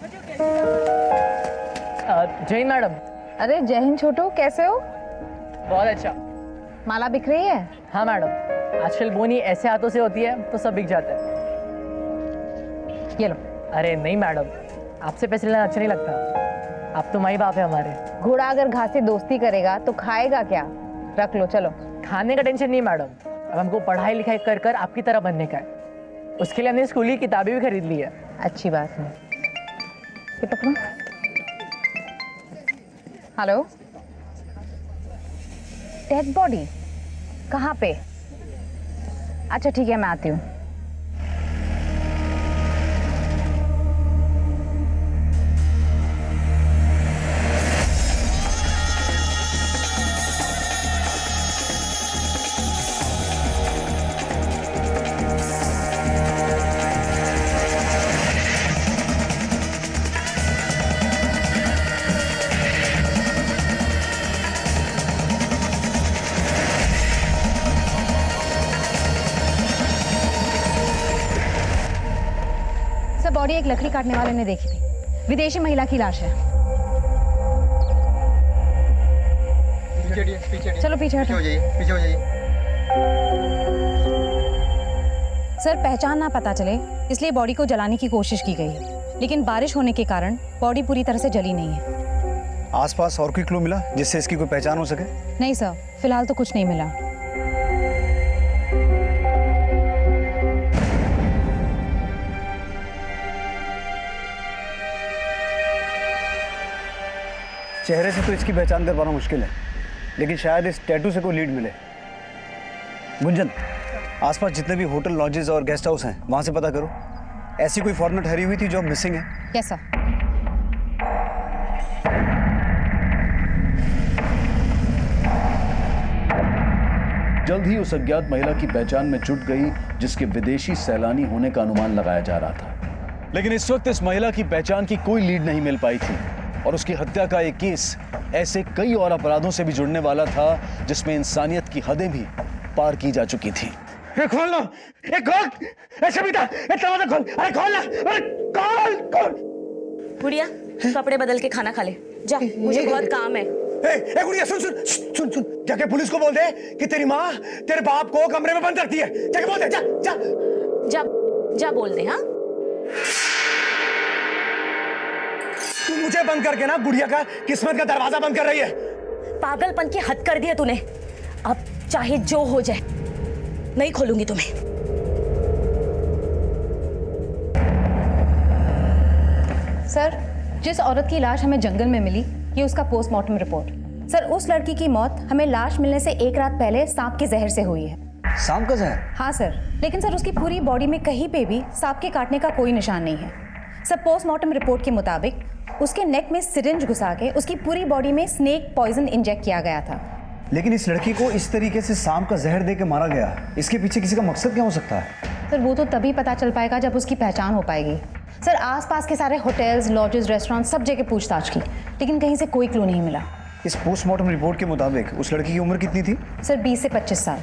जय हिंद मैडम। अरे जय हिंद छोटू, कैसे हो? बहुत अच्छा। माला बिक रही है? हाँ मैडम, आजकल बोनी ऐसे हाथों से होती है तो सब बिक जाता है। ये लो। अरे नहीं मैडम, आपसे पैसे लेना अच्छा नहीं लगता। आप तो माई बाप है हमारे। घोड़ा अगर घास से दोस्ती करेगा तो खाएगा क्या? रख लो, चलो। खाने का टेंशन नहीं मैडम, अब हमको पढ़ाई लिखाई कर कर आपकी तरह बनने का है। उसके लिए हमने स्कूल की किताबें भी खरीद ली है। अच्छी बात है। ये पकड़ो। हेलो, डेड बॉडी कहाँ पे? अच्छा ठीक है, मैं आती हूँ। बॉडी एक लकड़ी काटने वाले ने देखी थी। विदेशी महिला की लाश है। चलो पीछे हटो। पीछे हो जाइए। सर, पहचान ना पता चले इसलिए बॉडी को जलाने की कोशिश की गई है, लेकिन बारिश होने के कारण बॉडी पूरी तरह से जली नहीं है। आसपास और कोई क्लू मिला जिससे इसकी कोई पहचान हो सके? नहीं सर, फिलहाल तो कुछ नहीं मिला। चेहरे से तो इसकी पहचान कर पाना मुश्किल है, लेकिन शायद इस टैटू से कोई लीड मिले। गुंजन, आसपास जितने भी होटल, लॉजेस और गेस्ट हाउस हैं वहां से पता करो। ऐसी कोई फॉर्मेट हरी हुई थी जो मिसिंग है? Yes sir. जल्द ही उस अज्ञात महिला की पहचान में जुट गई जिसके विदेशी सैलानी होने का अनुमान लगाया जा रहा था, लेकिन इस वक्त इस महिला की पहचान की कोई लीड नहीं मिल पाई थी और उसकी हत्या का एक केस ऐसे कई और अपराधों से भी जुड़ने वाला था जिसमें इंसानियत की हदें भी पार की जा चुकी थी। खोल लो, खोल, ऐसे भी था, दरवाजा खोल, अरे खोल ना, अरे खोल। गुड़िया, कपड़े बदल के खाना खा ले जा, मुझे बहुत काम है। ए गुड़िया, सुन, जाके पुलिस को बोल दे कि तेरी माँ तेरे बाप को कमरे में बंद रखती है। जाके बोल दे, जा बोल दे। हाँ, तू मुझे बंद करके ना गुड़िया का किस्मत का दरवाजा बंद कर रही है। पागलपन की हद कर दिया तूने। अब चाहे जो हो जाए, नहीं खोलूंगी तुम्हें। सर, जिस औरत की लाश हमें जंगल में मिली, ये उसका पोस्टमार्टम रिपोर्ट। सर, उस लड़की की मौत हमें लाश मिलने से एक रात पहले सांप के जहर से हुई है। सांप का जहर? हाँ सर, लेकिन सर उसकी पूरी बॉडी में कहीं पे भी सांप के काटने का कोई निशान नहीं है। सर, पोस्टमार्टम रिपोर्ट के मुताबिक उसके नेक में सिरिंज घुसा के उसकी पूरी बॉडी में स्नेक पॉइजन इंजेक्ट किया गया था। लेकिन इस लड़की को इस तरीके से सांप का जहर दे के मारा गया, इसके पीछे किसी का मकसद क्या हो सकता है? सर, वो तो तभी पता चल पाएगा जब उसकी पहचान हो पाएगी। सर, आसपास के सारे होटल्स, लॉजेस, रेस्टोरेंट सब जगह पूछताछ की, लेकिन कहीं से कोई क्लू नहीं मिला। इस पोस्टमार्टम रिपोर्ट के मुताबिक उस लड़की की उम्र कितनी थी? सर, 20 से 25 साल।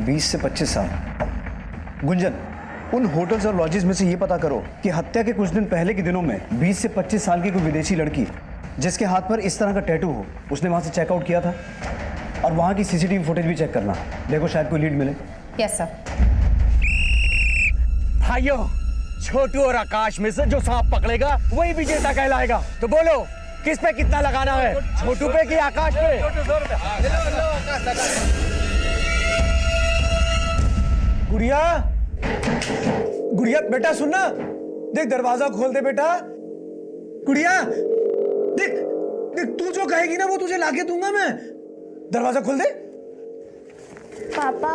20 से 25 साल। गुंजन, उन होटल्स और लॉजेस में से ये पता करो कि हत्या के कुछ दिन पहले के दिनों में 20 से 25 साल की कोई विदेशी लड़की जिसके हाथ पर इस तरह का टैटू हो, उसने वहां से चेकआउट किया था। और वहां की सीसीटीवी फुटेज भी चेक करना, देखो शायद कोई लीड मिले। Yes sir. भाइयों, छोटू और आकाश में से जो सांप पकड़ेगा वही विजेता कहलाएगा। तो बोलो, किस पे कितना लगाना है, छोटू पे कि आकाश पे? गुड़िया बेटा सुनना, देख दरवाजा खोल दे बेटा। गुड़िया देख, तू जो कहेगी ना वो तुझे लाके दूंगा मैं। दरवाजा खोल दे। पापा,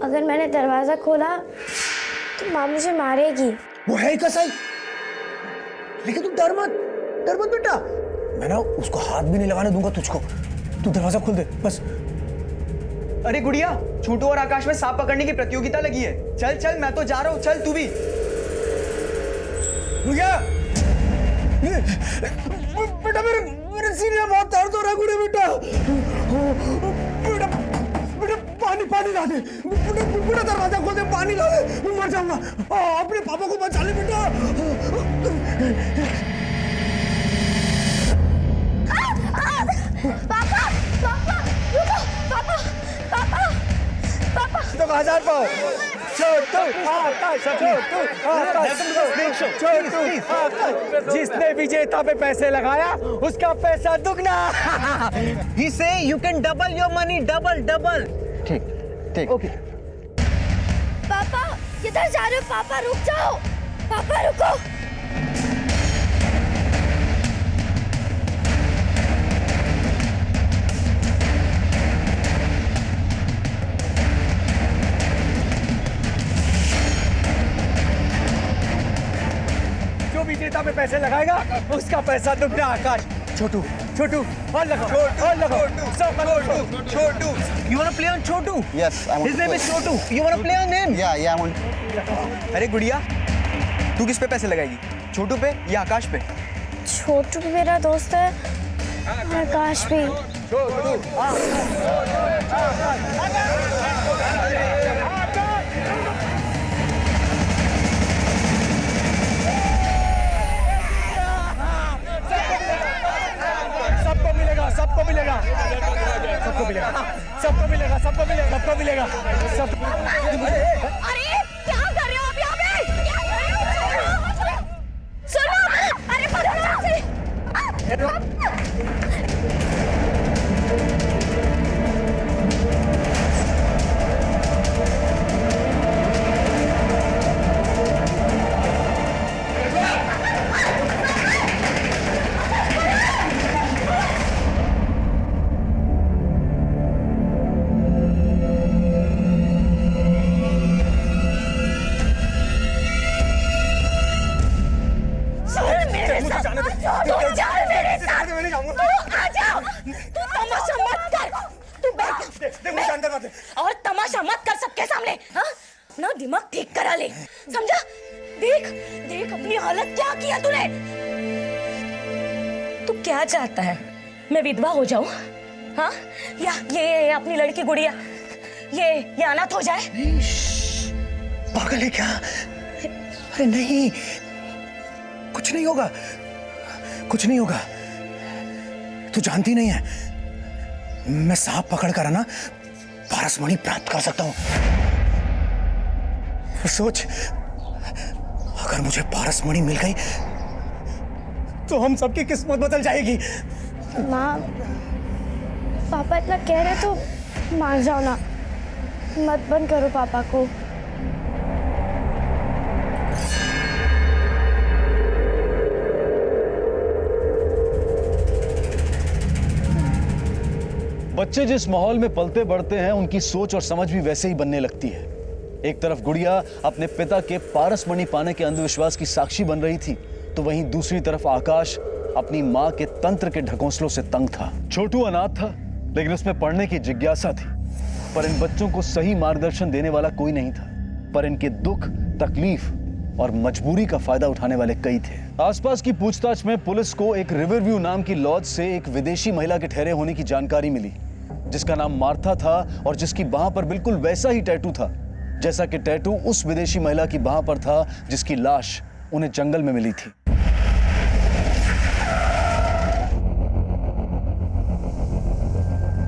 अगर मैंने दरवाजा खोला तो माँ मुझे मारेगी। वो है ही कसाई, लेकिन तू डर मत बेटा। मैं ना उसको हाथ भी नहीं लगाने दूंगा तुझको। तू दरवाजा खोल दे बस। अरे गुड़िया, छोटू और आकाश में सांप पकड़ने की प्रतियोगिता लगी है। चल, मैं तो जा रहा हूँ, चल तू भी। गुड़िया, बेटा मेरे सीने में बहुत दर्द हो रहा है। गुड़िया बेटा पानी पानी ला दे, पूरा दरवाजा खोल दे, पानी ला दे, मैं मर जाऊंगा। अपने पापा को बचा ले बेटा। पापा पापा रुको, पापा पापा पापा। तो 1000 पाओ। छोटू आकाश, छोटू आकाश, छोटू आकाश। जिसने विजेता पे पैसे लगाया उसका पैसा दुगना। He say you can double your money, double. ठीक ठीक ओके। पापा किधर जा रहे हो? पापा रुक जाओ, पापा रुको। जो विजेता पे पैसे लगाएगा उसका पैसा दुगना। आकाश, छोटू छोटू और लगाओ, और लगाओ, सब लगाओ। छोटू, you wanna play on Chhotu? Yes, I want His to name play. is Chhotu. You wanna play on him? Yeah, I want. अरे गुड़िया, तू किस पे पैसे लगाएगी? छोटू पे या आकाश पे? छोटू भी मेरा दोस्त है, आकाश भी। सबको मिलेगा, सबको मिलेगा, सबको मिलेगा, सबको मिलेगा, सबको मिलेगा, सबको मिलेगा, सब। अरे क्या कर रहे हो आप यहाँ पे? क्या कर रहे हो? सुनो, अरे पकड़ो यहाँ से। और तमाशा मत कर सबके सामने। हाँ, अपना दिमाग ठीक करा ले, समझा? देख देख अपनी हालत क्या किया तूने। तू क्या चाहता है, मैं विधवा हो जाऊं? हाँ, या ये अपनी लड़की गुड़िया ये अनाथ हो जाए? पागल है क्या? अरे नहीं, कुछ नहीं होगा, कुछ नहीं होगा। तू जानती नहीं है, मैं सांप पकड़ कर ना पारसमणि प्राप्त कर सकता हूं। सोच, अगर मुझे पारसमणि मिल गई तो हम सबकी किस्मत बदल जाएगी। माँ, पापा इतना कह रहे तो मान जाओ ना, मत बंद करो पापा को। बच्चे जिस माहौल में पलते बढ़ते हैं उनकी सोच और समझ भी वैसे ही बनने लगती है। एक तरफ गुड़िया अपने पिता के पारसमणि पाने के अंधविश्वास की साक्षी बन रही थी, तो वहीं दूसरी तरफ आकाश अपनी मां के तंत्र के ढकोसलों से तंग था। छोटू अनाथ था, लेकिन उसमें पढ़ने की जिज्ञासा थी, पर इन बच्चों को सही मार्गदर्शन देने वाला कोई नहीं था। पर इनके दुख, तकलीफ और मजबूरी का फायदा उठाने वाले कई थे। आसपास की पूछताछ में पुलिस को एक रिवरव्यू नाम की लॉज से एक विदेशी महिला के ठहरे होने की जानकारी मिली, जिसका नाम मार्था था और जिसकी बाह पर बिल्कुल वैसा ही टैटू था जैसा कि टैटू उस विदेशी महिला की बाह पर था जिसकी लाश उन्हें जंगल में मिली थी।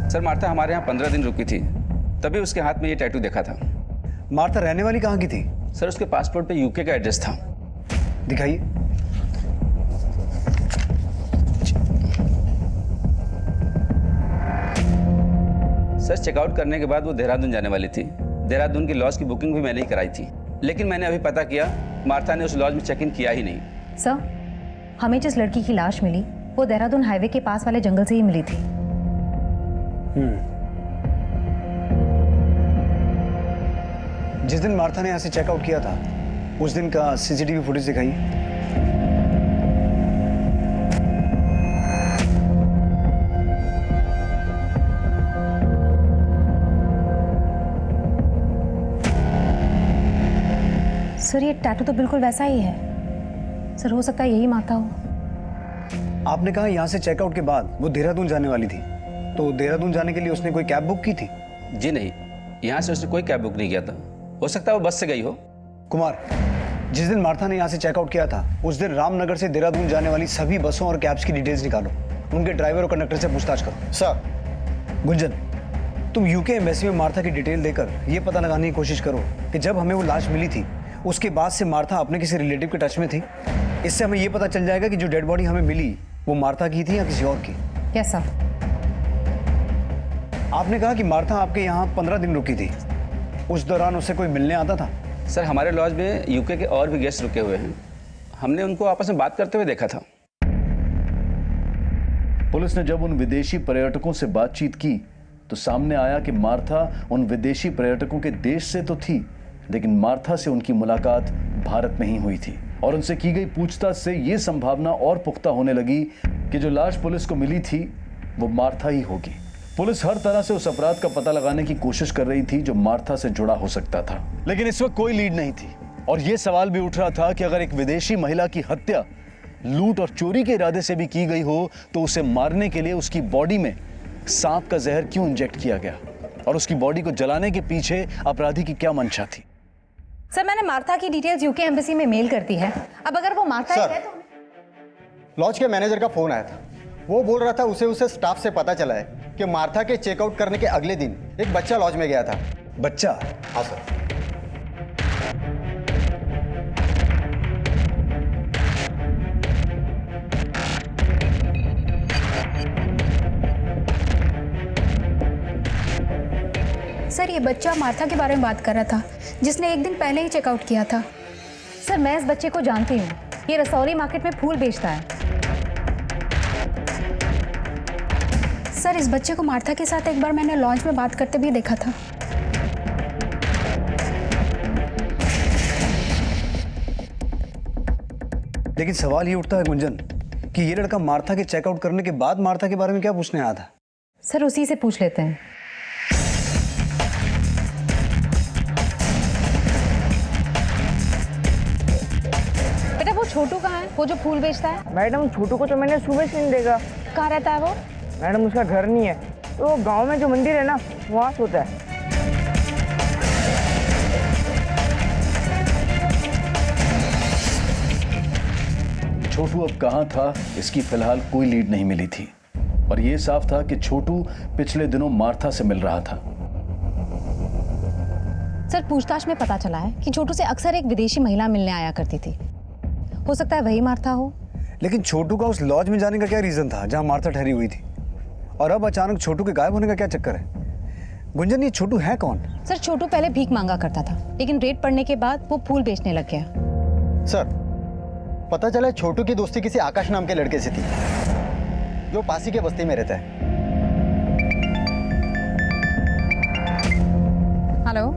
सर, मार्था हमारे यहाँ 15 दिन रुकी थी, तभी उसके हाथ में ये टैटू देखा था। मार्था रहने वाली कहाँ की थी? सर, उसके पासपोर्ट पे यूके का एड्रेस था। दिखाइए। सर, चेकआउट करने के बाद वो देहरादून जाने वाली थी। देहरादून की लॉज की बुकिंग भी मैंने ही कराई थी, लेकिन मैंने अभी पता किया मार्था ने उस लॉज में चेक इन किया ही नहीं। सर, हमें जिस लड़की की लाश मिली वो देहरादून हाईवे के पास वाले जंगल से ही मिली थी। जिस दिन मार्था ने यहाँ से चेकआउट किया था उस दिन का सीसीटीवी फुटेज दिखाइए। सर, ये टैटू तो बिल्कुल वैसा ही है। सर, हो सकता है यही माता हो। आपने कहा यहाँ से चेकआउट के बाद वो देहरादून जाने वाली थी, तो देहरादून जाने के लिए उसने कोई कैब बुक की थी? जी नहीं, यहाँ से उसने कोई कैब बुक नहीं किया था। हो सकता है वो बस से गई हो। कुमार, जिस दिन मार्था ने यहाँ से चेकआउट किया था उस दिन रामनगर से देहरादून जाने वाली सभी बसों और कैब्स की डिटेल्स निकालो, उनके ड्राइवर और कंडक्टर से पूछताछ करो। सर। गुंजन, तुम यूके एम्बेसी में मार्था की डिटेल देकर ये पता लगाने की कोशिश करो कि जब हमें वो लाश मिली थी उसके बाद से मार्था अपने किसी रिलेटिव के टच में थी। इससे हमें ये पता चल जाएगा कि जो डेड बॉडी हमें मिली वो मार्था की थी या किसी और की। Yes sir. आपने कहा कि मार्था आपके यहाँ 15 दिन रुकी थी, उस दौरान उससे कोई मिलने आता था? सर, हमारे लॉज में यूके के और भी गेस्ट रुके हुए हैं, हमने उनको आपस में बात करते हुए देखा था। पुलिस ने जब उन विदेशी पर्यटकों से बातचीत की तो सामने आया कि मार्था उन विदेशी पर्यटकों के देश से तो थी, लेकिन मार्था से उनकी मुलाकात भारत में ही हुई थी। और उनसे की गई पूछताछ से यह संभावना और पुख्ता होने लगी कि जो लाश पुलिस को मिली थी वो मार्था ही होगी। पुलिस हर तरह से उस अपराध का पता लगाने की कोशिश कर रही थी जो मार्था से जुड़ा हो सकता था, लेकिन इस वक्त कोई लीड नहीं थी। और यह सवाल भी उठ रहा था कि अगर एक विदेशी महिला की हत्या लूट और चोरी के इरादे से भी की गई हो तो उसे मारने के लिए उसकी बॉडी में सांप का जहर क्यों इंजेक्ट किया गया, और उसकी बॉडी को जलाने के पीछे अपराधी की क्या मंशा थी। सर, मैंने मार्था की डिटेल्स यूके एम्बेसी में मेल कर दी है। अब अगर वो मार्था ही है तो लॉज के मैनेजर का फोन आया था, वो बोल रहा था उसे स्टाफ से पता चला है कि मार्था के चेकआउट करने के अगले दिन एक बच्चा लॉज में गया था। बच्चा? हाँ सर। सर, ये बच्चा मार्था के बारे में बात कर रहा था जिसने एक दिन पहले ही चेकआउट किया था। सर, मैं इस बच्चे को जानती हूँ, ये रसौली मार्केट में फूल बेचता है। सर, इस बच्चे को मार्था के साथ एक बार मैंने लॉन्च में बात करते भी देखा था। लेकिन सवाल ये उठता है गुंजन कि ये लड़का मार्था के चेकआउट करने के बाद मार्था के बारे में क्या पूछने आया था? सर, उसी से पूछ लेते हैं। बेटा, वो छोटू कहाँ है, वो जो फूल बेचता है? मैडम, छोटू को तो मैंने सुबह से नहीं देखा। कहाँ रहता है वो? मैडम, उसका घर नहीं है, तो गांव में जो मंदिर है ना वहाँ सोता है। छोटू अब कहां था इसकी फिलहाल कोई लीड नहीं मिली थी, और यह साफ था कि छोटू पिछले दिनों मार्था से मिल रहा था। सर, पूछताछ में पता चला है कि छोटू से अक्सर एक विदेशी महिला मिलने आया करती थी। हो सकता है वही मार्था हो। लेकिन छोटू का उस लॉज में जाने का क्या रीजन था जहां मार्था ठहरी हुई थी, और अब अचानक छोटू के गायब होने का क्या चक्कर है? गुंजन, ये छोटू है कौन? सर, छोटू पहले भीख मांगा करता था, लेकिन रेड पड़ने के बाद वो फूल बेचने लग गया। सर, पता चला छोटू की दोस्ती किसी आकाश नाम के लड़के से थी जो पासी के बस्ती में रहता है। हेलो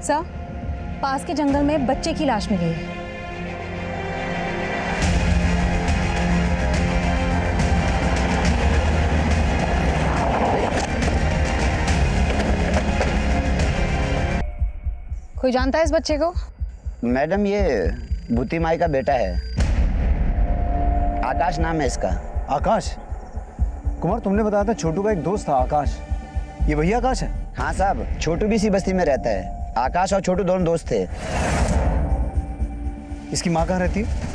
सर, पास के जंगल में बच्चे की लाश मिली है। कोई जानता है इस बच्चे को? मैडम, ये भूती माई का बेटा है, आकाश नाम है इसका। आकाश? कुमार, तुमने बताया था छोटू का एक दोस्त था आकाश, ये वही आकाश है? हाँ साहब, छोटू भी इसी बस्ती में रहता है। आकाश और छोटू दोनों दोस्त थे। इसकी माँ कहाँ रहती है?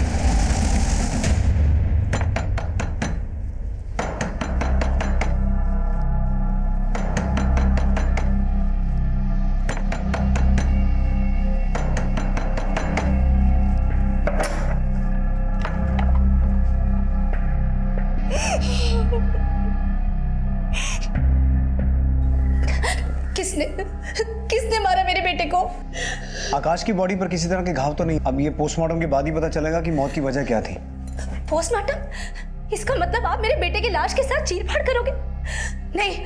किसने मारा मेरे बेटे को? आकाश की बॉडी पर किसी तरह के घाव तो नहीं। अब ये पोस्टमार्टम के बाद ही पता चलेगा कि मौत की वजह क्या थी। पोस्टमार्टम? इसका मतलब आप मेरे बेटे की लाश के साथ चीरफाड़ करोगे? नहीं,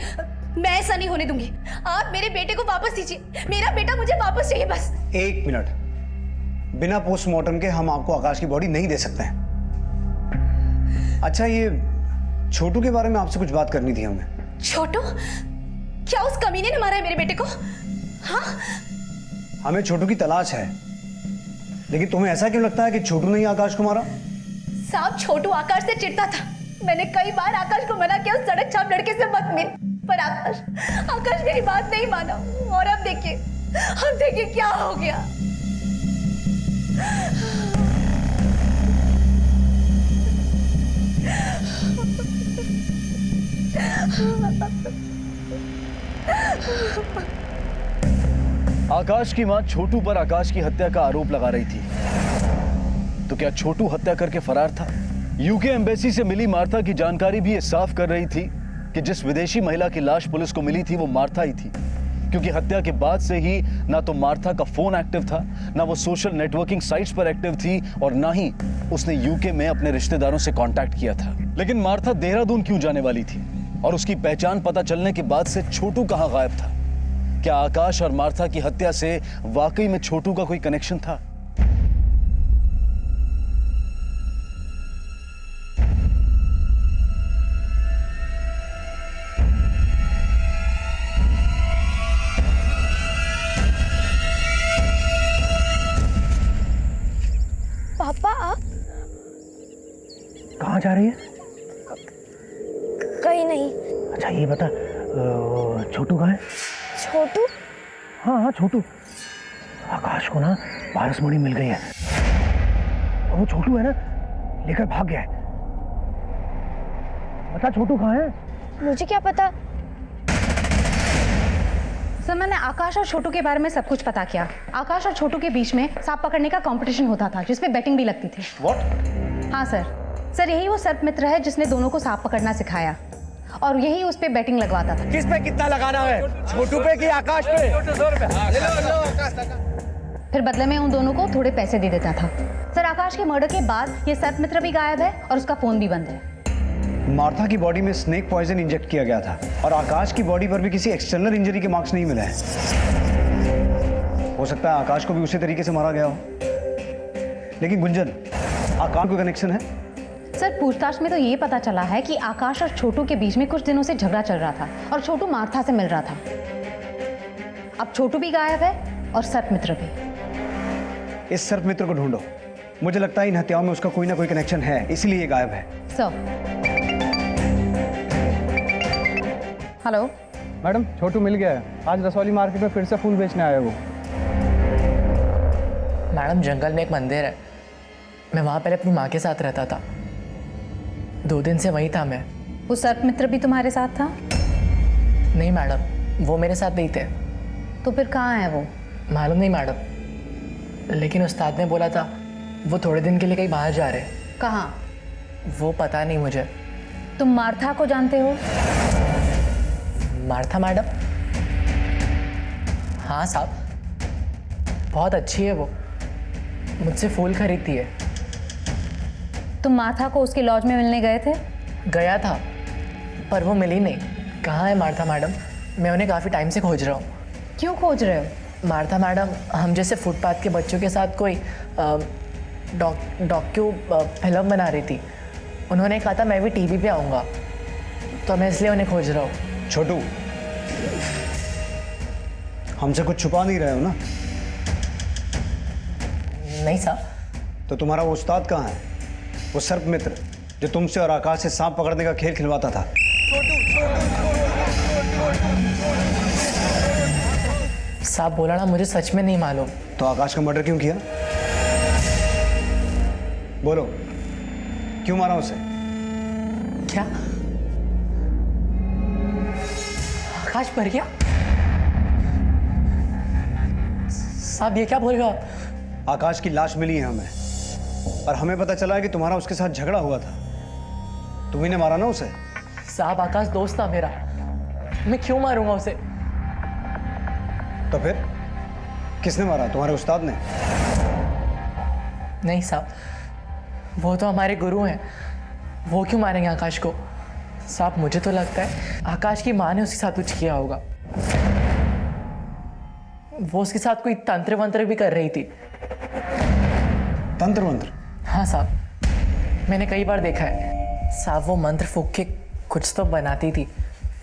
मैं ऐसा नहीं होने दूंगी। आप मेरे बेटे को वापस दीजिए, मेरा बेटा मुझे वापस चाहिए बस। एक मिनट, बिना पोस्टमार्टम के हम आपको आकाश की बॉडी नहीं दे सकते हैं। अच्छा, ये छोटू के बारे में आपसे कुछ बात करनी थी हमें। छोटू? क्या उस कमीने ने मारा है मेरे बेटे को? हाँ? हमें छोटू की तलाश है, लेकिन तुम्हें ऐसा क्यों लगता है कि छोटू ने ही आकाश को मारा? साहब, छोटू आकाश से चिढ़ता था, मैंने कई बार आकाश को मना किया उस सड़क छाप लड़के से मत मिल, पर आकाश मेरी बात नहीं माना। और अब देखिए क्या हो गया। आकाश की मां छोटू पर आकाश की हत्या का आरोप लगा रही थी, तो क्या छोटू हत्या करके फरार था? यूके एम्बेसी से मिली मार्था की जानकारी भी ये साफ कर रही थी कि जिस विदेशी महिला की लाश पुलिस को मिली थी वो मार्था ही थी, क्योंकि हत्या के बाद से ही ना तो मार्था का फोन एक्टिव था, ना वो सोशल नेटवर्किंग साइट्स पर एक्टिव थी, और ना ही उसने यूके में अपने रिश्तेदारों से कांटेक्ट किया था। लेकिन मार्था देहरादून क्यों जाने वाली थी, और उसकी पहचान पता चलने के बाद से छोटू कहां गायब था? क्या आकाश और मार्था की हत्या से वाकई में छोटू का कोई कनेक्शन था? पापा आप कहाँ जा रही है? कहीं नहीं। अच्छा ये बता, छोटू कहाँ है? छोटू? हाँ छोटू। आकाश को ना पारसमणि मिल गई है, और वो छोटू है ना, लेकर भाग गया है। बता छोटू कहाँ है? मुझे क्या पता। सर मैंने आकाश और छोटू के बारे में सब कुछ पता किया। आकाश और छोटू के बीच में सांप पकड़ने का कंपटीशन होता था, जिसपे बेटिंग भी लगती थी। What? हाँ सर यही वो सर्प मित्र है जिसने दोनों को सांप पकड़ना सिखाया, और यही उस पे बेटिंग लगवाता था। किस पे कितना लगाना है, छोटू पे कि आकाश पे? फिर बदले में उन दोनों को थोड़े पैसे दे देता था। सर आकाश के मर्डर के बाद ये सर्प मित्र भी गायब है और उसका फोन भी बंद है। मार्था की बॉडी में स्नेक पॉइजन इंजेक्ट किया गया था, और आकाश की बॉडी पर भी किसी एक्सटर्नल इंजरी के मार्क्स नहीं मिले हैं। हो सकता है आकाश को भी उसी तरीके से मारा गया हो। लेकिन गुंजन, आकाश को कनेक्शन है? सर पूछताछ में तो ये पता चला है कि आकाश और छोटू के बीच में कुछ दिनों से झगड़ा चल रहा था, और छोटू मार्था से मिल रहा था। अब छोटू भी गायब है और सर्प मित्र भी। इस सर्प मित्र को ढूंढो। मुझे लगता है इन हत्याओं में उसका कोई ना कोई कनेक्शन है, इसीलिए ये गायब है। सर हेलो मैडम, छोटू मिल गया है। आज रसौली मार्केट में फिर से फूल बेचने आया वो। मैडम जंगल में एक मंदिर है, मैं वहाँ पहले अपनी माँ के साथ रहता था। 2 दिन से वहीं था मैं। वो सर्प मित्र भी तुम्हारे साथ था? नहीं मैडम, वो मेरे साथ नहीं थे। तो फिर कहाँ है वो? मालूम नहीं मैडम, लेकिन उस्ताद ने बोला था वो थोड़े दिन के लिए कहीं बाहर जा रहे हैं। कहाँ? वो पता नहीं मुझे। तुम मार्था को जानते हो? Martha madam? हाँ साहब, बहुत अच्छी है वो, मुझसे फूल खरीदती है। तुम मार्था को उसके लॉज में मिलने गए थे? गया था, पर वो मिली नहीं। कहाँ है मार्था मैडम? मैं उन्हें काफ़ी टाइम से खोज रहा हूँ। क्यों खोज रहे हो? मार्था मैडम हम जैसे फुटपाथ के बच्चों के साथ कोई डॉक्यू फिल्म बना रही थी। उन्होंने कहा था मैं भी टीवी पे आऊँगा, तो मैं इसलिए उन्हें खोज रहा हूँ। छोटू, हमसे कुछ छुपा नहीं रहे हो ना? नहीं साहब। तो तुम्हारा वो उस्ताद कहाँ है, वो सर्प मित्र जो तुमसे और आकाश से सांप पकड़ने का खेल खिलवाता था? साहब बोला ना, मुझे सच में नहीं मालूम। तो आकाश का मर्डर क्यों किया? बोलो, क्यों मारा उसे? क्या आकाश मर गया? साहब ये क्या बोल रहे हो आप? आकाश की लाश मिली है हमें, और हमें पता चला है कि तुम्हारा उसके साथ झगड़ा हुआ था। तुम्ही ने मारा ना उसे? साहब आकाश दोस्त था मेरा, मैं क्यों मारूंगा उसे? तो फिर किसने मारा? तुम्हारे उस्ताद ने? नहीं साहब, वो तो हमारे गुरु हैं, वो क्यों मारेंगे आकाश को? साहब मुझे तो लगता है आकाश की माँ ने उसके साथ कुछ किया होगा। वो उसके साथ कोई तंत्र वंत्र भी कर रही थी। तंत्र वंत्र? हाँ साहब, मैंने कई बार देखा है। साहब वो मंत्र फूक के कुछ तो बनाती थी,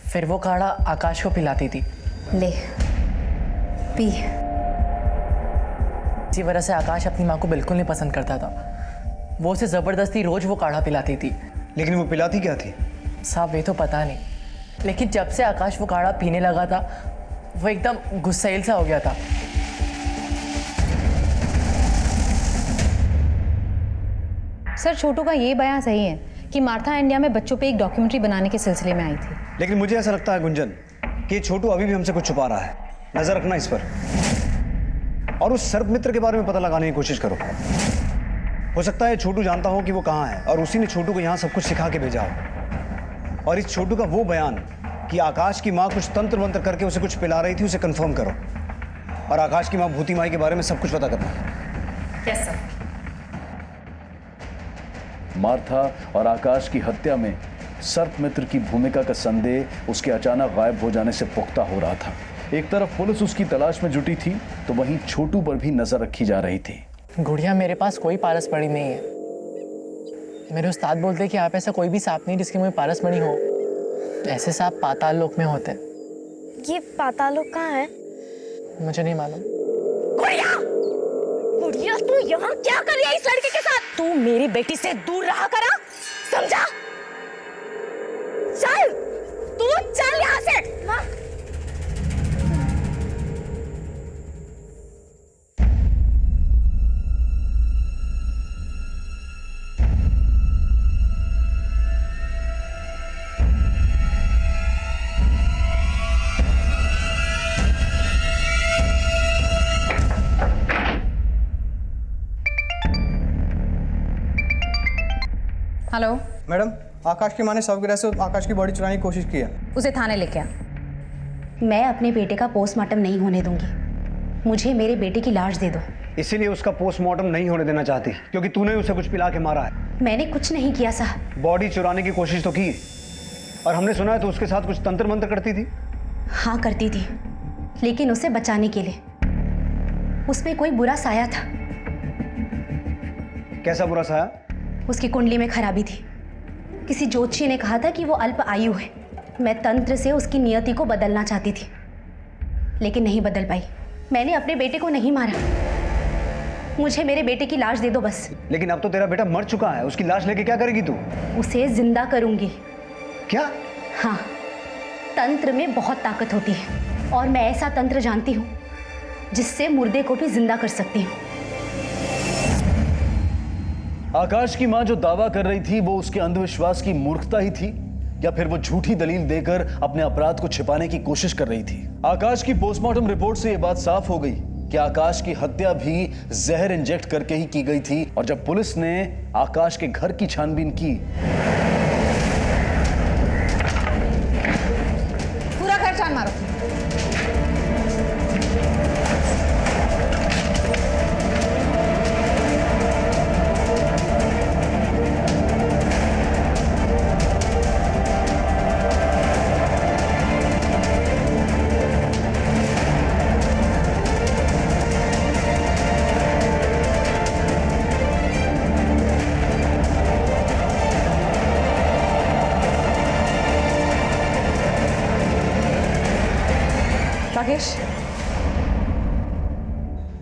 फिर वो काढ़ा आकाश को पिलाती थी। ले पी। इसी वजह से आकाश अपनी माँ को बिल्कुल नहीं पसंद करता था। वो उसे ज़बरदस्ती रोज वो काढ़ा पिलाती थी, लेकिन वो पिलाती क्या थी? साहब ये तो पता नहीं, लेकिन जब से आकाश वो काढ़ा पीने लगा था वो एकदम गुस्सैल सा हो गया था। सर छोटू का ये बयान सही है कि मार्था इंडिया में बच्चों पे एक डॉक्यूमेंट्री बनाने के सिलसिले में आई थी। लेकिन मुझे ऐसा लगता है गुंजन कि छोटू अभी भी हमसे कुछ छुपा रहा है। नजर रखना इस पर और उस सर्प मित्र के बारे में पता लगाने की कोशिश करो। हो सकता है छोटू जानता हो कि वो कहाँ है और उसी ने छोटू को यहाँ सब कुछ सिखा के भेजा हो। और इस छोटू का वो बयान कि आकाश की माँ कुछ तंत्र मंत्र करके उसे कुछ पिला रही थी, उसे कंफर्म करो। और आकाश की माँ भूती माई के बारे में सब कुछ पता करना। Yes sir. मार्था और आकाश की हत्या में सर्प मित्र की भूमिका का संदेह उसके अचानक गायब हो जाने से पुख्ता हो रहा था। एक तरफ पुलिस उसकी तलाश में जुटी थी तो वहीं छोटू पर भी नजर रखी जा रही थी। गुड़िया, मेरे पास कोई पारस मणि नहीं है। मेरे उस्ताद बोलते हैं कि आप ऐसा कोई भी सांप नहीं जिसके मुंह में पारस मणि हो। ऐसे सांप पाताल लोक में होते हैं। ये पाताल लोक कहाँ है? मुझे नहीं मालूम। गुड़िया, तू यहाँ क्या कर रही है इस लड़के के साथ? तू मेरी बेटी से दूर रहा करा, समझा? चल, तू चल यहाँ से। हेलो मैडम, आकाश की माँ ने शवगृह से आकाश की बॉडी चुराने की कोशिश की है। उसे थाने लेके आ। मैं अपने बेटे का पोस्टमार्टम नहीं होने दूंगी। मुझे मेरे बेटे की लाश दे दो। इसीलिए उसका पोस्टमार्टम नहीं होने देना चाहती क्योंकि तूने उसे कुछ पिला के मारा है। मैंने कुछ नहीं किया साहब। बॉडी चुराने की कोशिश तो की और हमने सुना है तो उसके साथ कुछ तंत्र मंत्र करती थी। हाँ करती थी, लेकिन उसे बचाने के लिए। उसमें कोई बुरा साया था। कैसा बुरा साया? उसकी कुंडली में खराबी थी। किसी ज्योतिषी ने कहा था कि वो अल्प आयु है। मैं तंत्र से उसकी नियति को बदलना चाहती थी, लेकिन नहीं बदल पाई। मैंने अपने बेटे को नहीं मारा। मुझे मेरे बेटे की लाश दे दो बस। लेकिन अब तो तेरा बेटा मर चुका है, उसकी लाश लेके क्या करेगी तू? उसे जिंदा करूंगी। क्या? हाँ, तंत्र में बहुत ताकत होती है और मैं ऐसा तंत्र जानती हूँ जिससे मुर्दे को भी जिंदा कर सकती हूँ। आकाश की मां जो दावा कर रही थी वो उसके अंधविश्वास की मूर्खता ही थी या फिर वो झूठी दलील देकर अपने अपराध को छिपाने की कोशिश कर रही थी? आकाश की पोस्टमार्टम रिपोर्ट से यह बात साफ हो गई कि आकाश की हत्या भी जहर इंजेक्ट करके ही की गई थी। और जब पुलिस ने आकाश के घर की छानबीन की, पूरा घर छान मारो।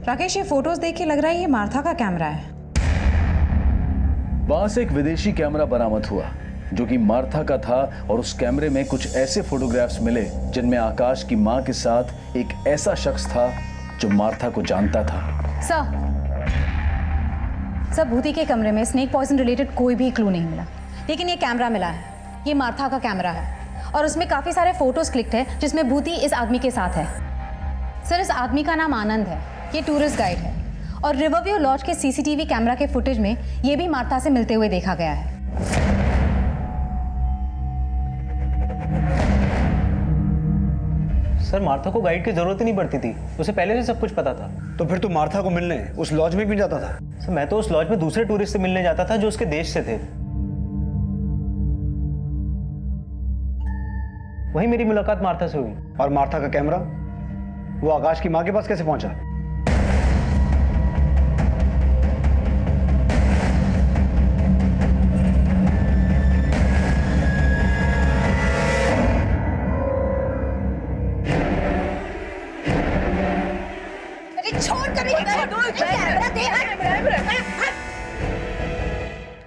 राकेश, ये फोटोज देख के लग रहा है ये मार्था का कैमरा है। वहां से एक विदेशी कैमरा बरामद हुआ जो कि मार्था का था और उस कैमरे में कुछ ऐसे फोटोग्राफ्स मिले जिनमें आकाश की मां के साथ एक ऐसा शख्स था जो मार्था को जानता था। सर, भूति के कमरे में स्नेक पॉइजन रिलेटेड कोई भी क्लू नहीं मिला, लेकिन ये कैमरा मिला है। ये मार्था का कैमरा है और उसमें काफी सारे फोटोज क्लिक्ड है जिसमें भूति इस आदमी के साथ है। सर, इस आदमी का नाम आनंद है। ये टूरिस्ट गाइड है और रिवरव्यू लॉज के सीसीटीवी कैमरा के फुटेज में ये भी मार्था से मिलते हुए देखा गया है। सर, मार्था को गाइड की जरूरत ही नहीं पड़ती थी, उसे पहले से सब कुछ पता था। तो फिर तू मार्था को मिलने उस लॉज में भी जाता था? सर, मैं तो उस लॉज में दूसरे टूरिस्ट से मिलने जाता था जो उसके देश से थे। वहीं मेरी मुलाकात मार्था से हुई। और मार्था का कैमरा वो आकाश की मां के पास कैसे पहुंचा?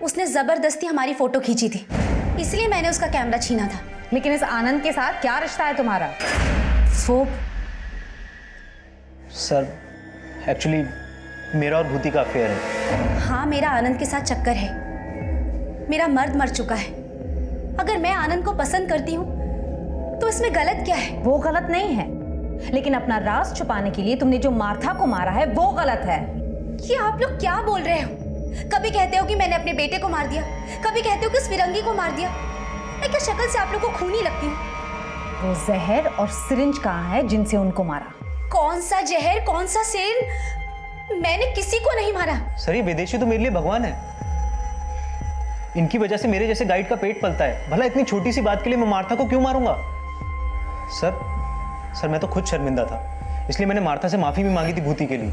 उसने जबरदस्ती हमारी फोटो खींची थी, इसलिए मैंने उसका कैमरा छीना था। लेकिन इस आनंद के साथ क्या रिश्ता है तुम्हारा? वो सर एक्चुअली मेरा और भूति का अफेयर है। हाँ, मेरा आनंद के साथ चक्कर है। मेरा मर्द मर चुका है। अगर मैं आनंद को पसंद करती हूँ तो इसमें गलत क्या है? वो गलत नहीं है, लेकिन अपना राज छुपाने के लिए तुमने जो मार्था को मारा है वो गलत है। ये आप लोग क्या बोल रहे हो? कभी कहते हो कि मैंने अपने बेटे को मार दिया, कभी कहते हो कि उस फिरंगी को मार दिया। मैं क्या शक्ल से आप लोग को खूनी लगती हूँ? वो जहर और सिरिंज कहाँ है जिनसे उनको मारा? कौन सा जहर, कौन सा सिरिंज? मैंने किसी को नहीं मारा। सर ये विदेशी तो मेरे लिए भगवान है। इनकी वजह से मेरे जैसे गाइड का पेट पलता है। भला इतनी छोटी सी बात के लिए मैं मार्था को क्यों मारूंगा? सर मैं तो खुद शर्मिंदा था, इसलिए मैंने मार्था से माफी भी मांगी थी भूति के लिए।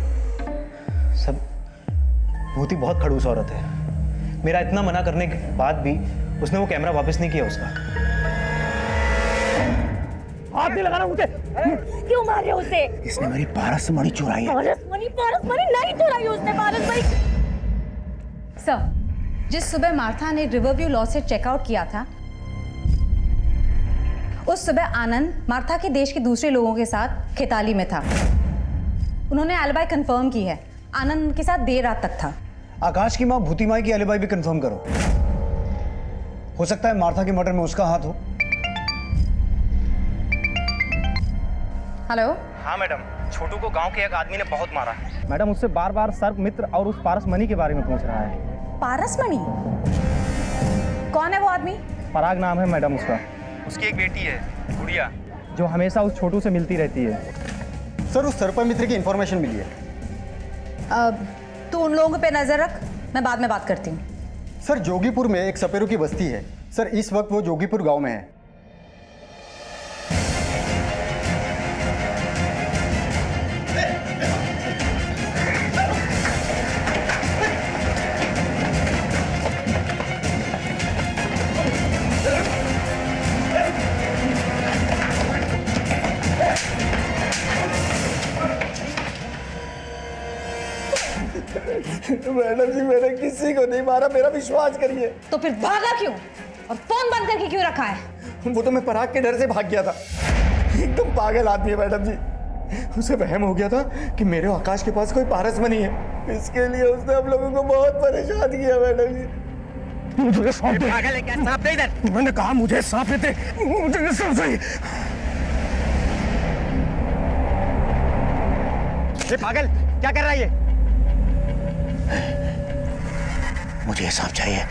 सर भूति बहुत खड़ूस औरत है। मेरा इतना मना करने के बाद भी उसने वो कैमरा वापस नहीं किया उसका। हाथ नहीं लगाना मुझे। क्यों मार रहे हो उसे? इसने मेरी पारसमणि चुराई है। पारसमणि नहीं चुराई उसने। पारसमणि सर, जिस सुबह मार्था ने रिवरव्यू लॉ से चेकआउट किया था, उस सुबह आनंद मार्था के देश के दूसरे लोगों के साथ खेताली में था। उन्होंने एलिबाई कंफर्म की है। आनंद उनके साथ देर रात तक था। आकाश की माँ भूति माई की एलिबाई भी कंफर्म करो। हो सकता है मार्था के मर्डर में उसका हाथ हो। हेलो। हाँ मैडम, छोटू को गांव के एक आदमी ने बहुत मारा है। मैडम उससे बार बार सर्प मित्र और उस पारसमणि के बारे में पूछ रहा है। पारसमणि? कौन है वो आदमी? पराग नाम है मैडम उसका। उसकी एक बेटी है गुड़िया, जो हमेशा उस छोटू से मिलती रहती है। सर उस सर्प मित्र की इंफॉर्मेशन मिली है। तू उन लोगों पे नजर रख, मैं बाद में बात करती हूँ। सर जोगीपुर में एक सपेरों की बस्ती है। सर इस वक्त वो जोगीपुर गांव में है। मैडम जी मैंने किसी को नहीं मारा, मेरा विश्वास करिए। तो फिर भागा क्यों और फोन बंद करके क्यों रखा है? वो तो मैं पराग के डर से भाग गया था। एकदम पागल आदमी है मैडम जी। उसे वहम हो गया था कि मेरे आकाश के पास कोई पारसमणि है। इसके लिए उसने हम लोगों को बहुत परेशान किया मैडम जी। मुझे सांप दे। पागल है क्या? सांप दे इधर। मैंने कहा मुझे सांप दे। मुझे सांप चाहिए। ये पागल क्या कर रहा है ये? मुझे सांप चाहिए,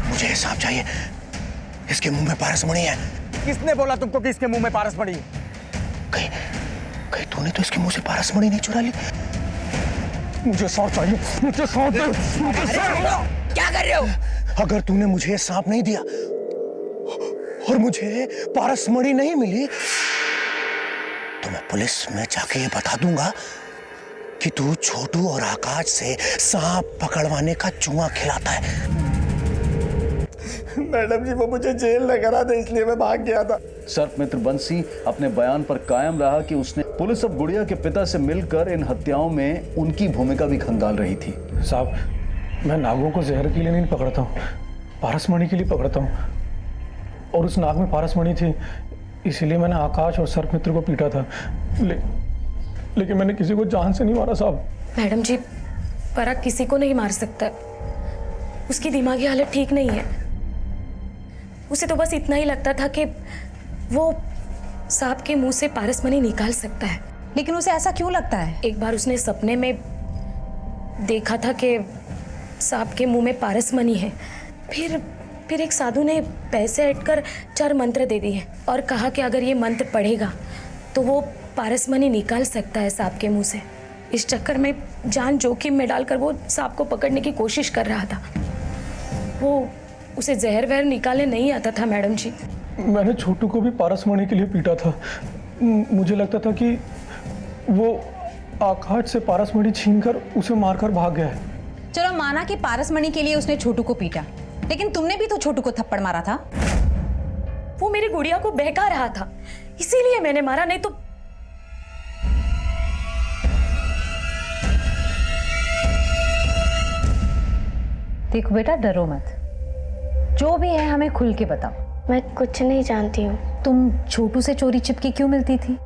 मुझे सांप चाहिए। इसके मुंह में पारसमणि है। किसने बोला तुमको कि इसके मुंह में पारसमणि है? कहीं तूने तो इसके मुंह से पारसमणि नहीं चुरा ली? मुझे सांप चाहिए, मुझे सांप दे। क्या कर रहे हो? अगर तूने मुझे सांप नहीं दिया और मुझे पारसमणि नहीं मिली तो मैं पुलिस में जाके ये बता दूंगा कि तू छोटू और आकाश से सांप पकड़वाने का जुआ खिलाता है। मैडम जी वो मुझे जेल न करा दे, इसलिए मैं भाग गया था। सर्प मित्र बंसी अपने बयान पर कायम रहा कि उसने पुलिस अब गुड़िया के पिता से मिलकर इन हत्याओं में उनकी भूमिका भी खंगाल रही थी। साहब मैं नागों को जहर के लिए नहीं पकड़ता हूँ, पारसमणि के लिए पकड़ता हूँ। और उस नाग में पारसमणि थी, इसीलिए मैंने आकाश और सर्प मित्र को पीटा था। लेकिन मैंने किसी को जान से नहीं मारा साहब। मैडम जी, पराग किसी को नहीं मार सकता। उसकी दिमागी हालत ठीक नहीं है। उसे तो बस इतना ही लगता था कि वो सांप के मुंह से पारसमणि निकाल सकता है। लेकिन उसे ऐसा क्यों लगता है? एक बार उसने सपने में देखा था कि सांप के मुंह में पारसमणि है। फिर एक साधु ने पैसे हटकर 4 मंत्र दे दिए और कहा कि अगर ये मंत्र पढ़ेगा तो वो पारसमणि निकाल सकता है सांप के मुंह से। इस चक्कर में जान जोखिम में डालकर वो सांप को पकड़ने की कोशिश कर रहा था। वो उसे जहर वहर निकालने नहीं आता था मैडम जी। मैंने छोटू को भी पारसमणि के लिए पीटा था। मुझे लगता था कि वो आकाश से पारसमणि छीनकर उसे मारकर भाग गया है। चलो माना कि पारसमणि के लिए उसने छोटू को पीटा, लेकिन तुमने भी तो छोटू को थप्पड़ मारा था। वो मेरी गुड़िया को बहका रहा था, इसीलिए मैंने मारा, नहीं तो। देखो बेटा, डरो मत, जो भी है हमें खुल के बताओ। मैं कुछ नहीं जानती हूँ। तुम छोटू से चोरी छिपके क्यों मिलती थी?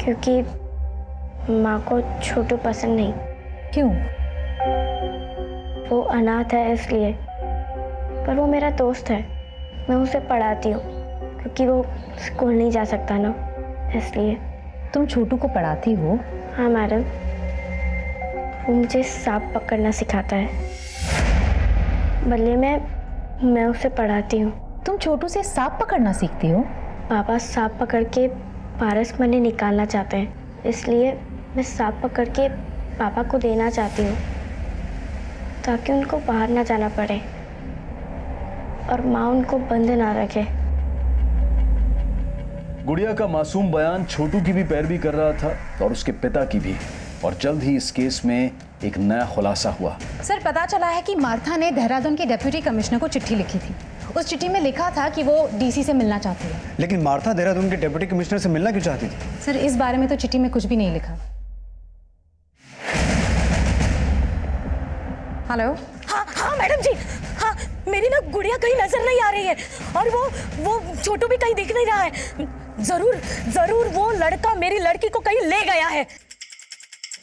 क्योंकि माँ को छोटू पसंद नहीं। क्यों? वो अनाथ है इसलिए। पर वो मेरा दोस्त है, मैं उसे पढ़ाती हूँ क्योंकि वो स्कूल नहीं जा सकता ना, इसलिए। तुम छोटू को पढ़ाती हो? हाँ मैडम, वो मुझे सांप पकड़ना सिखाता है, बदले में मैं उसे पढ़ाती हूँ। तुम छोटू से सांप पकड़ना सीखती हो? पापा सांप पकड़ के पारस मणि निकालना चाहते हैं, इसलिए मैं सांप पकड़ के पापा को देना चाहती हूँ ताकि उनको बाहर ना जाना पड़े और माँ उनको बंद ना रखे। गुड़िया का मासूम बयान छोटू की भी पैरवी कर रहा था और उसके पिता की भी, और जल्द ही इस केस में एक नया खुलासा हुआ। सर, पता चला है कि मार्था ने देहरादून के डिप्टी कमिश्नर को चिट्ठी लिखी थी। उस चिट्ठी में लिखा था कि वो डीसी से मिलना चाहती है। लेकिन मार्था देहरादून के डिप्टी कमिश्नर से मिलना क्यों चाहती थी? सर, इस बारे में तो चिट्ठी में कुछ भी नहीं लिखा। हेलो। हाँ हाँ मैडम जी, हाँ मेरी ना गुड़िया कहीं नजर नहीं आ रही है और वो छोटू भी कहीं दिख नहीं रहा है। जरूर वो लड़का मेरी लड़की को कहीं ले गया है।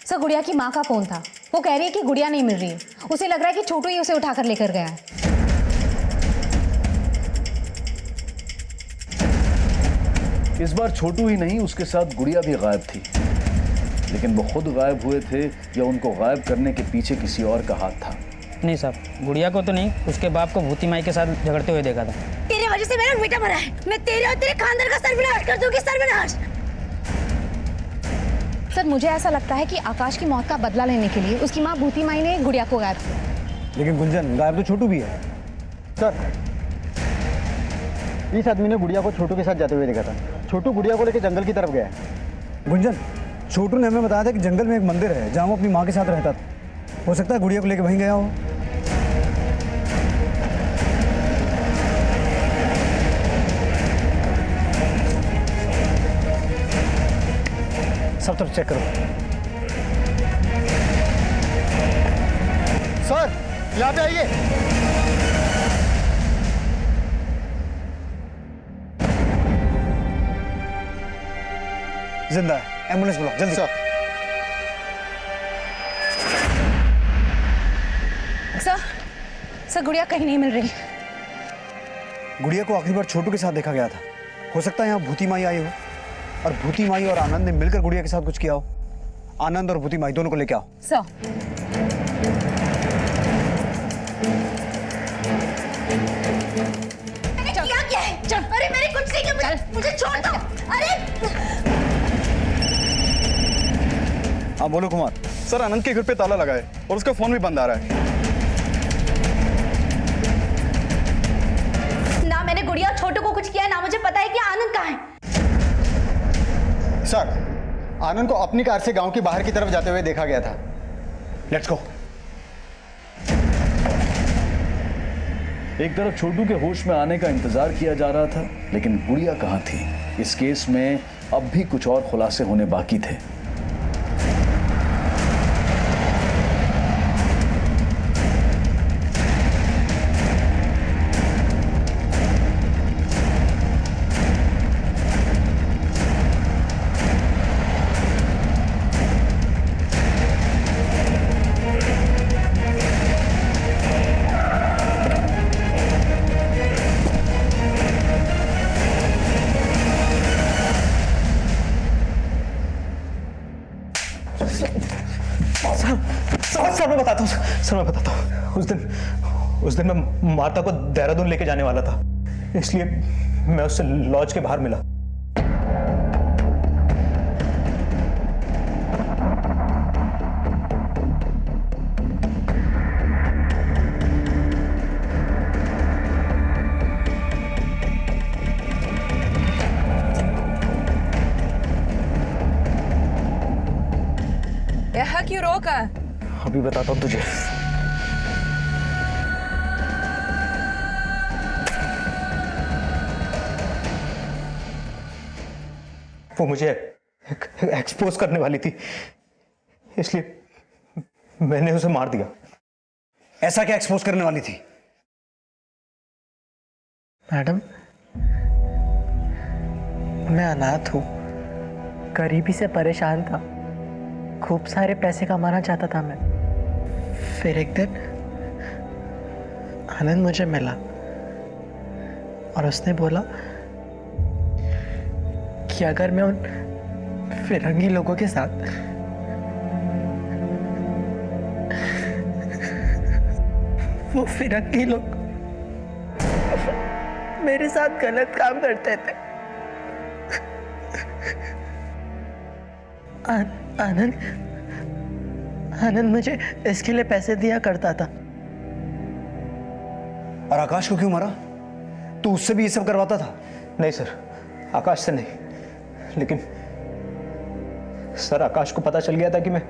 सर, गुड़िया की माँ का फोन था, वो कह रही है कि गुड़िया नहीं मिल रही है। उसे लग रहा है कि छोटू ही उसे उठाकर लेकर गया है। इस बार छोटू ही नहीं, उसके साथ गुड़िया भी गायब थी। लेकिन वो खुद गायब हुए थे या उनको गायब करने के पीछे किसी और का हाथ था? नहीं साहब, गुड़िया को तो नहीं, उसके बाप को भूती माई के साथ झगड़ते हुए देखा था। तेरे वजह से मेरा बेटा मरा है। मैं तेरे और तेरे खानदान का सर्वनाश कर दूंगी, सर्वनाश। सर, मुझे ऐसा लगता है कि आकाश की मौत का बदला लेने के लिए उसकी माँ भूती माई ने गुड़िया को गायब किया। लेकिन गुंजन, गायब तो छोटू भी है। सर, इस आदमी ने गुड़िया को छोटू के साथ जाते हुए देखा था। छोटू गुड़िया को लेकर जंगल की तरफ गया है। गुंजन, छोटू ने हमें बताया था कि जंगल में एक मंदिर है जहाँ वो अपनी माँ के साथ रहता था। हो सकता है गुड़िया को लेकर वहीं गया हो। सब तरफ चेक करो। सर, यहाँ पे आइए। जिंदा है, एम्बुलेंस बुलाओ जल्दी। सर, गुड़िया कहीं नहीं मिल रही। गुड़िया को आखिरी बार छोटू के साथ देखा गया था। हो सकता है यहाँ भूती माई आई हो और भूती माई और आनंद ने मिलकर गुड़िया के साथ कुछ किया हो। आनंद और भूती माई दोनों को लेके आओ। सर, क्या है? चल, अरे मेरी कुछ नहीं किया, मुझे छोड़ दो। अरे हाँ बोलो कुमार। सर, आनंद के घर पे ताला लगा है और उसका फोन भी बंद आ रहा है। ना मैंने गुड़िया और छोटू को कुछ किया, ना मुझे पता है कि आनंद कहाँ है। सर, आनंद को अपनी कार से गांव के बाहर की तरफ जाते हुए देखा गया था। Let's go. एक तरफ छोटू के होश में आने का इंतजार किया जा रहा था, लेकिन गुड़िया कहाँ थी? इस केस में अब भी कुछ और खुलासे होने बाकी थे। सर मैं बताता हूँ। उस दिन मैं माता को देहरादून लेके जाने वाला था, इसलिए मैं उससे लॉज के बाहर मिला। यहाँ क्यों रोका? अभी बताता हूँ तुझे। वो मुझे एक्सपोज करने वाली थी, इसलिए मैंने उसे मार दिया। ऐसा क्या एक्सपोज करने वाली थी? मैडम, मैं अनाथ हूँ, गरीबी से परेशान था, खूब सारे पैसे कमाना चाहता था मैं। फिर एक दिन आनंद मुझे मिला और उसने बोला कि अगर मैं उन फिरंगी लोगों के साथ वो फिरंगी लोग मेरे साथ गलत काम करते थे। आनंद मुझे इसके लिए पैसे दिया करता था। और आकाश को क्यों मारा? तू उससे भी ये सब करवाता था? नहीं सर, आकाश से नहीं, लेकिन सर आकाश को पता चल गया था कि मैं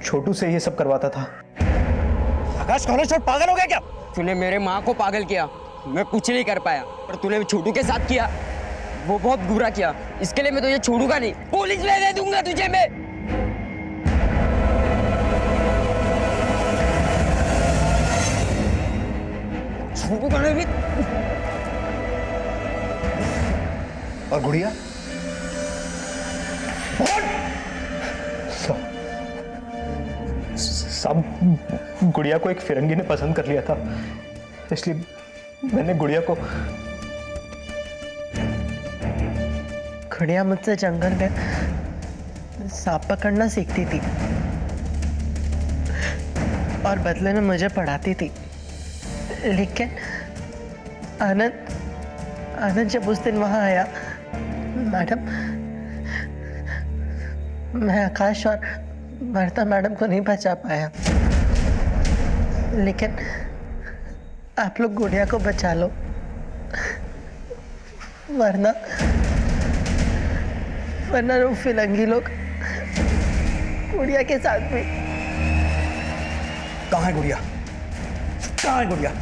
छोटू से ये सब करवाता था। आकाश कॉलेज छोड़ पागल हो गया क्या? तूने मेरे माँ को पागल किया, मैं कुछ नहीं कर पाया, पर तूने छोटू के साथ किया, वो बहुत बुरा किया। इसके लिए मैं तुझे छोड़ूंगा नहीं, पुलिस में दे दूंगा तुझे मैं। छोटू का भी। और गुड़िया? साहब, गुड़िया को एक फिरंगी ने पसंद कर लिया था, इसलिए मैंने गुड़िया को। गुड़िया मुझसे जंगल में सांप पकड़ना सीखती थी और बदले में मुझे पढ़ाती थी। लेकिन आनंद जब उस दिन वहां आया, मैडम, मैं आकाश और वर्ता मैडम को नहीं बचा पाया, लेकिन आप लोग गुड़िया को बचा लो, वरना वो फिरंगी लोग गुड़िया के साथ भी। कहाँ है गुड़िया? कहाँ है गुड़िया?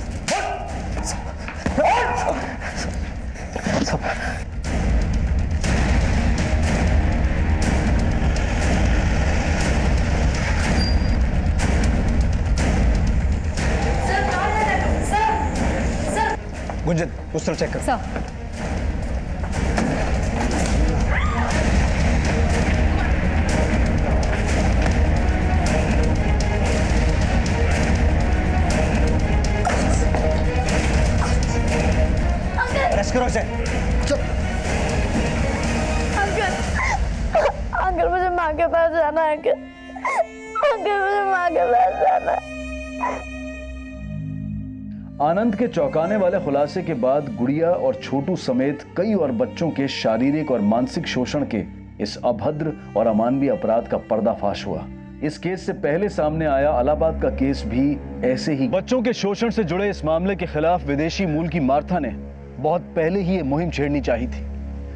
गुंजन, उस तरफ चेक कर। सर, अरेस्ट करो इसे। अंकल मुझे माँ के पास जाना है। अंकल मुझे माँ के पास जाना है। आनंद के चौंकाने वाले खुलासे के बाद गुड़िया और छोटू समेत कई और बच्चों के शारीरिक और मानसिक शोषण के इस अभद्र और अमानवीय अपराध का पर्दाफाश हुआ। इस केस से पहले सामने आया इलाहाबाद का केस भी ऐसे ही बच्चों के शोषण से जुड़े इस मामले के खिलाफ विदेशी मूल की मार्था ने बहुत पहले ही ये मुहिम छेड़नी चाहिए थी,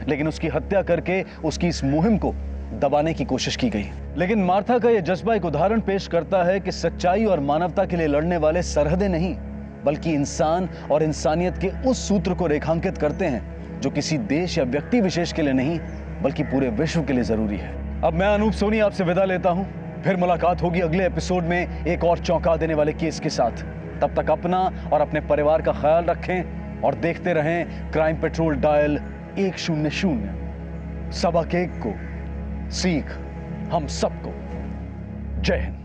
लेकिन उसकी हत्या करके उसकी इस मुहिम को दबाने की कोशिश की गई। लेकिन मार्था का यह जज्बा एक उदाहरण पेश करता है कि सच्चाई और मानवता के लिए लड़ने वाले सरहदें नहीं, बल्कि इंसान और इंसानियत के उस सूत्र को रेखांकित करते हैं जो किसी देश या व्यक्ति विशेष के लिए नहीं, बल्कि पूरे विश्व के लिए जरूरी है। अब मैं अनूप सोनी आपसे विदा लेता हूं, फिर मुलाकात होगी अगले एपिसोड में एक और चौंका देने वाले केस के साथ। तब तक अपना और अपने परिवार का ख्याल रखें और देखते रहें क्राइम पेट्रोल डायल 100। सबक एक को सीख हम सबको। जय हिंद।